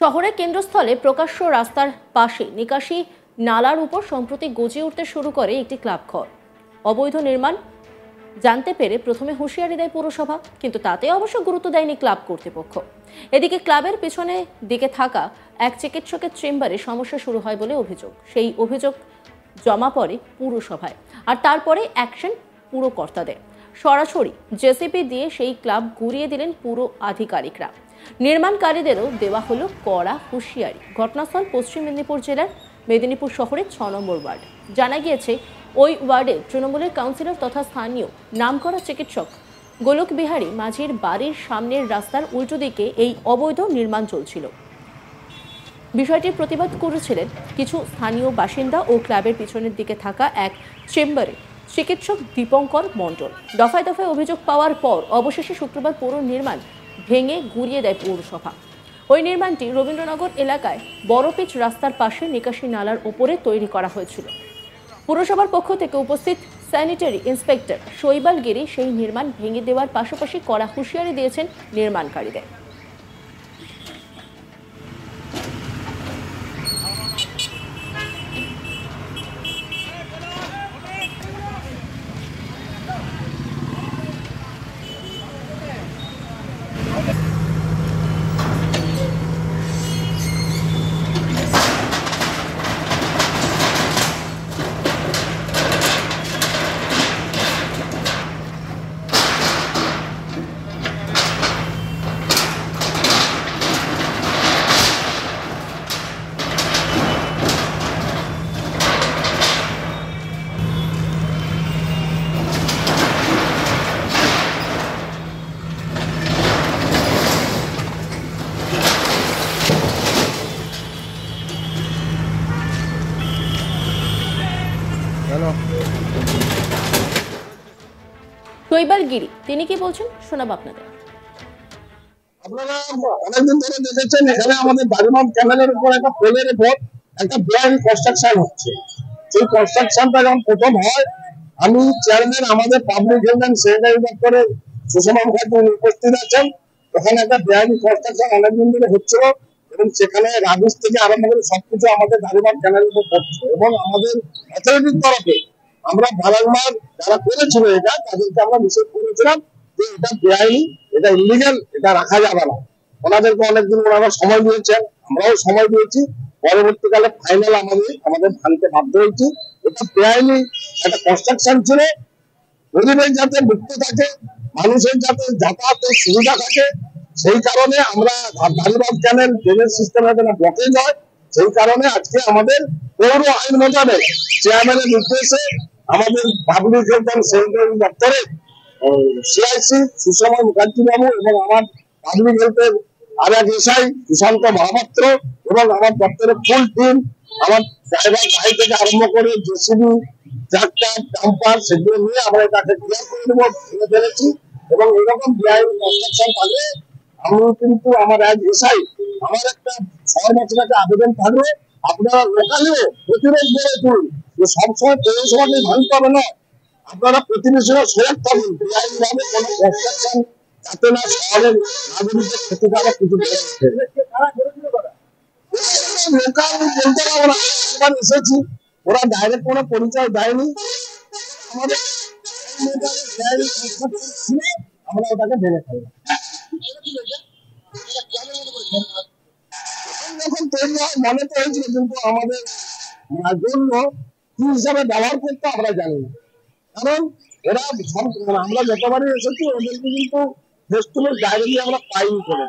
শহরের কেন্দ্রস্থলে প্রকাশ্য রাস্তার পাশে নিকাশি নালার উপর সম্প্রতি গজিয়ে উঠতে শুরু করে একটি ক্লাব ঘর। অবৈধ নির্মাণ জানতে পেরে প্রথমে হুঁশিয়ারি দেয় পুরসভা, কিন্তু তাতে অবশ্য গুরুত্ব দেয়নি ক্লাব কর্তৃপক্ষ। এদিকে ক্লাবের পিছনে দিকে থাকা এক চিকিৎসকের চেম্বারে সমস্যা শুরু হয় বলে অভিযোগ। সেই অভিযোগ জমা পড়ে পুরসভায়, আর তারপরে অ্যাকশন পুরো কর্তাদের। সরাসরি জেসিপি দিয়ে সেই ক্লাব ঘুরিয়ে দিলেন পুরো আধিকারিকরা। নির্মাণকারীদেরও দেওয়া হলো কড়া হুঁশিয়ারি। ঘটনাস্থল পশ্চিম মেদিনীপুর জেলার মেদিনীপুর শহরের ৬ নম্বর ওয়ার্ড। জানা গিয়েছে, ওই ওয়ার্ডে তৃণমূলের কাউন্সিলর তথা স্থানীয় নামকরা চিকিৎসক গোলক বিহারী মাঝির বাড়ির সামনের রাস্তার উল্টো দিকে এই অবৈধ নির্মাণ চলছিল। বিষয়টির প্রতিবাদ করেছিলেন কিছু স্থানীয় বাসিন্দা ও ক্লাবের পিছনের দিকে থাকা এক চেম্বারে চিকিৎসক দীপঙ্কর মণ্ডল। দফায় দফায় অভিযোগ পাওয়ার পর অবশেষে শুক্রবার পুরো নির্মাণ ভেঙে গুঁড়িয়ে দেয় পৌরসভা। ওই নির্মাণটি রবীন্দ্রনগর এলাকায় বড়পিচ রাস্তার পাশে নিকাশি নালার ওপরে তৈরি করা হয়েছিল। পুরসভার পক্ষ থেকে উপস্থিত স্যানিটারি ইন্সপেক্টর শৈবাল গিরি সেই নির্মাণ ভেঙে দেওয়ার পাশাপাশি কড়া হুঁশিয়ারি দিয়েছেন নির্মাণকারীদের। শৈবাল গিরি তিনি কি বলছেন শোনাবো আপনাদের। আপনারা অনেকদিন ধরে দেখেছেন এখানে আমাদের বাড়িমাঠ ক্যানেলের উপর একটা পোলের উপর একটা বেআইনি কনস্ট্রাকশন হচ্ছে। সেই কনস্ট্রাকশনটা যখন প্রথম হয়, আমি চেয়ারম্যান আমাদের পাবলিক হেলথ অ্যান্ড স্যানিটারি দপ্তরের সুষমা মুখার্জি উপস্থিত আছেন। ওখানে একটা বেআইনি কনস্ট্রাকশন অনেকদিন ধরে হচ্ছিল এবং সেখানে রাজুস থেকে আরম্ভ করে সবকিছু আমাদের বাড়িমাঠ ক্যানেলের উপর পড়ছে এবং আমাদের অথরিটির তরফে আমরা বারংবার যারা করেছিল এটা তাদেরকে আমরা নিষেধ করেছিলাম যে এটা বেআইনি, এটা ইলিগাল, এটা রাখা যাবে না। ওনাদেরকে অনেকদিন ওনারা সময় দিয়েছেন, আমরাও সময় দিয়েছি। পরবর্তীকালে ফাইনাল আমাদের ভাঙতে বাধ্য হয়েছি। এটা বেআইনি একটা কনস্ট্রাকশন ছিল। গরিবের যাতে মুক্ত থাকে, মানুষের যাতে যাতায়াতের সুবিধা থাকে, সেই কারণে আমরা বাড়িবাদ ক্যানেল ড্রেনেজ সিস্টেমের জন্য ব্লকেজ হয়। সেই কারণে আজকে আমাদের পৌর আইন মোতাবেক চেয়ারম্যানের নির্দেশে আমাদের পাবলিক হেলথ অ্যান্ড স্যানিটারি দপ্তরের সিআইসি সুষমা মুখার্জি বাবু এবং আমার পাবলিক হেলথের আর এক এসআই সুশান্ত মহাপাত্র এবং আমার দপ্তরের ফুল টিম, আমার ড্রাইভার গাড়ি থেকে আরম্ভ করে জেসিবি, ট্রাক্টর, ডাম্পার, সেগুলো নিয়ে আমরা এটাকে ক্লিয়ার করে দেবো, ভেঙে ফেলেছি। এবং এরকম বেআইনি কনস্ট্রাকশন থাকলে আমি কিন্তু আমার এক এসআই আমার একটা সর্বোচ্চ একটা আবেদন থাকবে, আপনারা লোকালিও প্রতিরোধ গড়ে তুলুন যে সবসময় পৌরসভাকে ভাঙতে হবে না। আপনারা প্রতিবেশীরা সজাগ থাকুন, বেআইনিভাবে কোনো কনস্ট্রাকশন যাতে না শহরের নাগরিকদের ক্ষতিকারক কিছু লোকাল বলতে পারবো না। একবার এসেছি, ওরা ডাইরেক্ট কোনো পরিচয় দেয়নি, আমাদের আমরা ওটাকে ভেঙে ফেললাম। যখন তৈরি হয় মনে তো হয়েছিল, কিন্তু আমাদের জন্য কি হিসাবে ব্যবহার করতে আমরা জানি না। কারণ ওরা আমরা যতবারই এসেছি ওদেরকে কিন্তু ফেস্টুলের ডাইরেক্টলি আমরা পাইনি করে।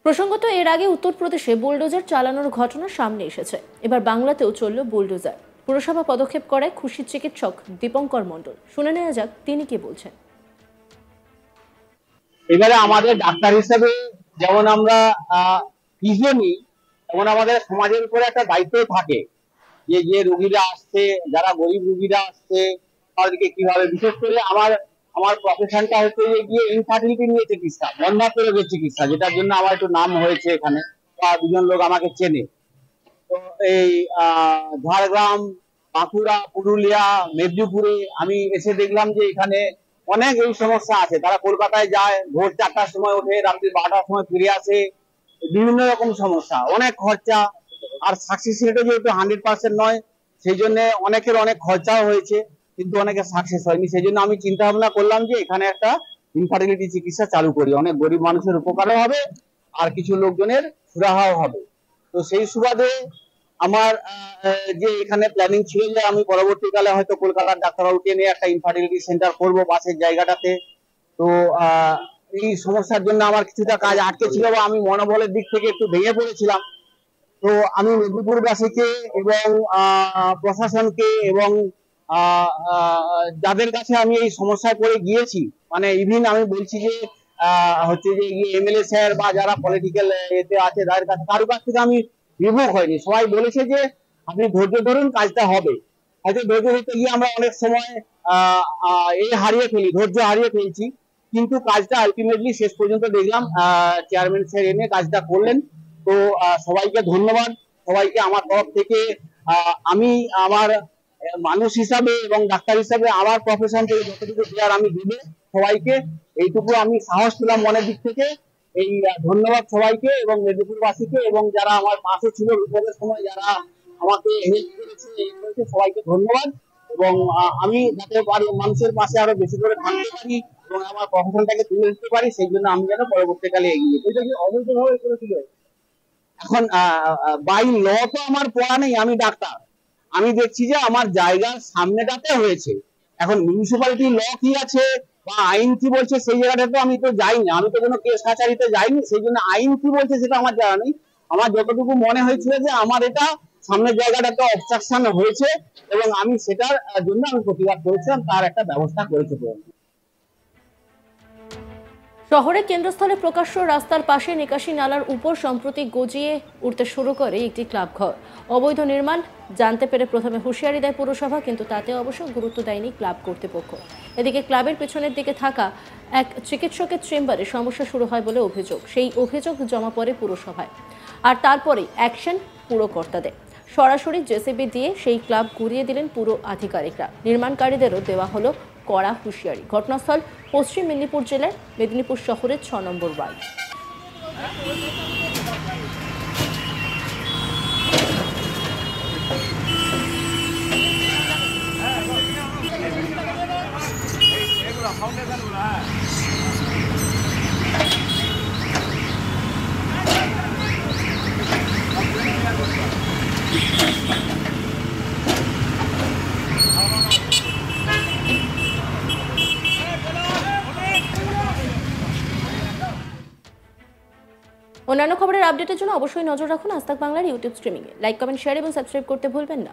প্রসঙ্গত এর আগে উত্তরপ্রদেশে বুলডোজার চালানোর ঘটনা সামনে এসেছে। এবার বাংলাতেও চলল বুলডোজার। পুরসভা পদক্ষেপ করে খুশি চিকিৎসক দীপঙ্কর মণ্ডল। শুনে নেওয়া যাক তিনি কি বলছেন। এবারে আমাদের ডাক্তার হিসেবে যেমন আমরা ফিজিও নিই, তেমন আমাদের সমাজের উপরে একটা দায়িত্ব থাকে যে রোগীরা আসছে, যারা গরিব রোগীরা আসছে তাদেরকে কিভাবে, বিশেষ করে আমার প্রফেশনটা হচ্ছে গিয়ে ইনফার্টিলিটি নিয়ে চিকিৎসা, বন্ধাত্ম রোগের চিকিৎসা, যেটার জন্য আমার একটু নাম হয়েছে এখানে, বা দুজন লোক আমাকে চেনে। তো এই ঝাড়গ্রাম, বাঁকুড়া, পুরুলিয়া, মেদিনীপুরে আমি এসে দেখলাম যে এখানে অনেক এই সমস্যা আছে। তারা কলকাতায় যায়, ভোর 4টার সময় ওঠে, রাত্রি 12টার সময় ফিরে আসে, বিভিন্ন রকম সমস্যা, অনেক খরচা। আর সাকসেস রেটও যেহেতু 100% নয়, সেই জন্য অনেকের অনেক খরচাও হয়েছে, কিন্তু অনেকে সাকসেস হয়নি। সেই জন্য আমি চিন্তা ভাবনা করলাম যে এখানে একটা ইনফার্টিলিটি চিকিৎসা চালু করি, অনেক গরিব মানুষের উপকারও হবে আর কিছু লোকজনের সুরাহাও হবে। তো সেই সুবাদে আমার যে এখানে প্ল্যানিং ছিল যে আমি পরবর্তীকালে হয়তো কলকাতার ডাক্তারবাবুকে নিয়ে একটা ইনফার্টিলিটি সেন্টার করবো পাশের জায়গাটাতে। তো এই সমস্যার জন্য আমার কিছুটা কাজ আটকে ছিল বা আমি মনোবলের দিক থেকে একটু ভেঙে পড়েছিলাম। তো আমি মেদিনীপুরবাসীকে এবং প্রশাসনকে এবং যাদের কাছে আমি এই সমস্যায় পড়ে গিয়েছি, মানে ইভিন আমি বলছি যে হচ্ছে যে এমএলএ স্যার বা যারা পলিটিক্যাল এতে আছে তাদের কাছে, কারোর কাছ থেকে আমি বিমুখ হয়নি। সবাই বলেছে যে আপনি ধৈর্য ধরুন, কাজটা হবে। হয়তো ধৈর্য ধরতে গিয়ে আমরা অনেক সময় ধৈর্য হারিয়ে ফেলছি, কিন্তু কাজটা আলটিমেটলি শেষ পর্যন্ত দেখলাম চেয়ারম্যান স্যার এনে কাজটা করলেন। তো সবাইকে ধন্যবাদ, সবাইকে আমার তরফ থেকে। আমি আমার মানুষ হিসাবে এবং ডাক্তার হিসাবে আমার প্রফেশন থেকে যতটুকু দেওয়ার আমি দিব সবাইকে, এইটুকু আমি সাহস পেলাম মনের দিক থেকে। এই ধন্যবাদ সবাইকে এবং মেদিনীপুরবাসীকে এবং যারা আমার পাশে ছিল বিপদের সময়, যারা আমাকে হেল্প করেছে সবাইকে ধন্যবাদ। এবং আমি যাতে মানুষের পাশে আরো বেশি করে থাকতে পারি এবং আমার প্রফেশনটাকে তুলে দিতে পারি, সেই জন্য আমি যেন পরবর্তীকালে এগিয়ে। এটা কি অবৈধভাবে করেছিল? এখন বাই ল তো আমার পড়া নেই, আমি ডাক্তার। আমি দেখছি যে আমার জায়গার সামনেটাতে হয়েছে। এখন মিউনিসিপ্যালিটি ল কি আছে বা আইন কি বলছে সেই জায়গাটা তো আমি তো যাইনি, আমি তো কোনো কেস কাছারিতে যাইনি, সেই জন্য আইন কি বলছে সেটা আমার জানা নেই। আমার যতটুকু মনে হয়েছিল যে আমার এটা সামনের জায়গাটাতে অবস্ট্রাকশন হয়েছে এবং আমি সেটার জন্য আমি প্রতিবাদ করেছিলাম, তার একটা ব্যবস্থা করেছে। শহরের কেন্দ্রস্থলে প্রকাশ্য রাস্তার পাশে নিকাশি নালার উপর সম্প্রতি গজিয়ে উঠতে শুরু করে একটি ক্লাব ঘর। অবৈধ নির্মাণ জানতে পেরে প্রথমে হুঁশিয়ারি দেয় পুরসভা, কিন্তু তাতে অবশ্য গুরুত্ব দেয়নি ক্লাব কর্তৃপক্ষ। এদিকে ক্লাবের পেছনের দিকে থাকা এক চিকিৎসকের চেম্বারে সমস্যা শুরু হয় বলে অভিযোগ। সেই অভিযোগ জমা পড়ে পুরসভায়, আর তারপরেই অ্যাকশন পুরো কর্তাদের। সরাসরি জেসিবি দিয়ে সেই ক্লাব ঘুরিয়ে দিলেন পুরো আধিকারিকরা। নির্মাণকারীদেরও দেওয়া হলো কড়া হুঁশিয়ারি। ঘটনাস্থল পশ্চিম মেদিনীপুর জেলার মেদিনীপুর শহরের 6 নম্বর ওয়ার্ড। অন্যান্য খবরের আপডেটের জন্য অবশ্যই নজর রাখুন আজ তাক বাংলার ইউটিউব স্ট্রিমিংয়ে। লাইক, কমেন্ট, শেয়ার এবং সাবস্ক্রাইব করতে ভুলবেন না।